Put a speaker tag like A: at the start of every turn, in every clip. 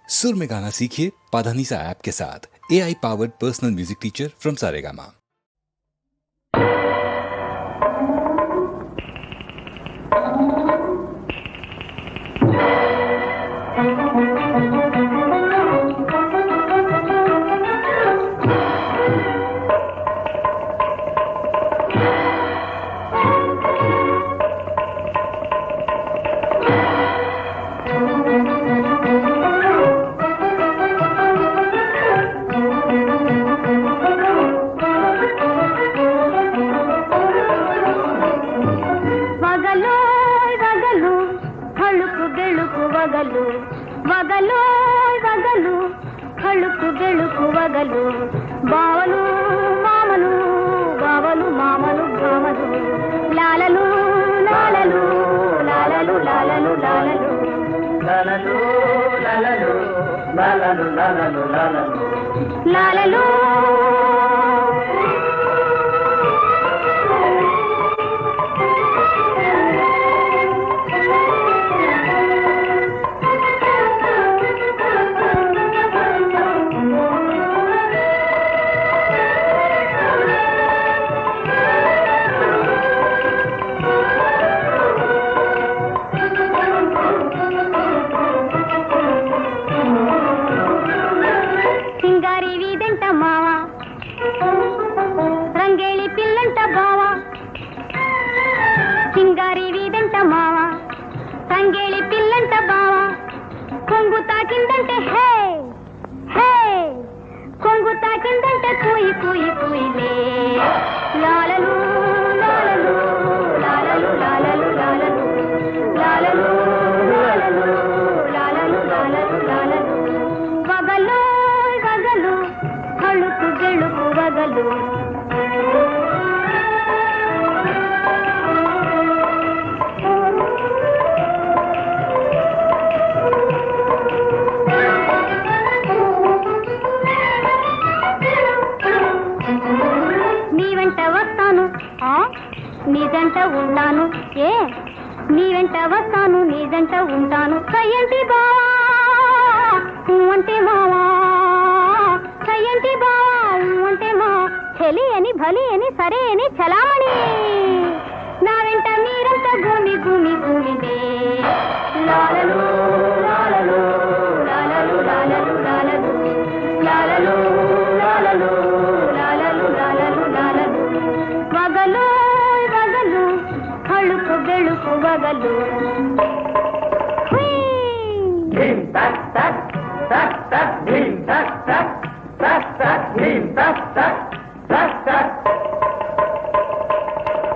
A: सुर में गाना सीखिए पाधानीसा ऐप के साथ। AI powered personal music teacher from Saregama.
B: వగలు వగలు కళుకు గెలుకు వగలు బావలు మామలు బావలు మామలు భామలు లాలలు లాలలు లాలలు లాలలు లాలలు లాలలు లాలలు లాలలు లాలలు లాలలు లాలలు సింగారి వీదంట మావా సంగేళి పిల్లంట బావా కొంగు తాకిందంటే హే హే కొంగు తాకిందంటే కూయి కూయి కూయిలే లాలలు లాలలు లాలలు లాలలు లాలలు లాలలు లాలలు లాలలు లాలలు లాలలు వగలు వగలు కళుకు గెలుకు వగలు నీదంట ఉంటాను ఏ నీ వెంట వస్తాను నీదంట ఉంటాను కయ్యంటి బావా అంటే మావా కయ్యంటి బావా అంటే మా చెలి అని భలి అని సరే అని చలామణి నా వెంట మీరంతా భూమి భూమి భూమిదే లాలలు లాలలు లాలలు లాలలు లాలలు లాలలు లాలలు లాలలు లాలలు లాలలు వగలు కళుకు గెలుకు వగలు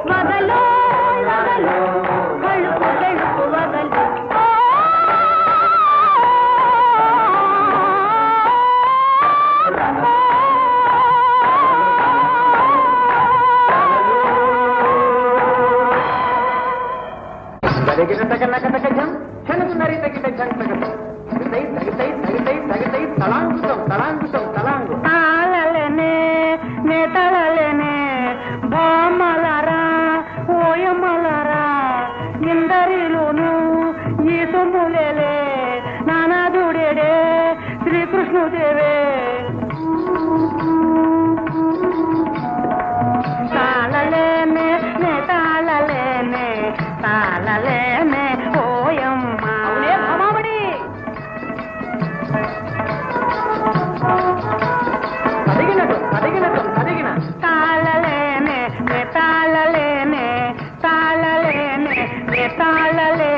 B: వగలు వగలు కళుకు గెలుకు వగలు తాళలేనే నే తళలేనే బామలరా ఓయమలరా ఇందరిలోను ఈ సొమ్ములేలే నానాదుడేడే శ్రీకృష్ణుదేవే తాళలేనే నే తాళలేనే తాళలేనే ఓయమ్మ తాళలేనే తాళలేనే తాళలేనే తాళలే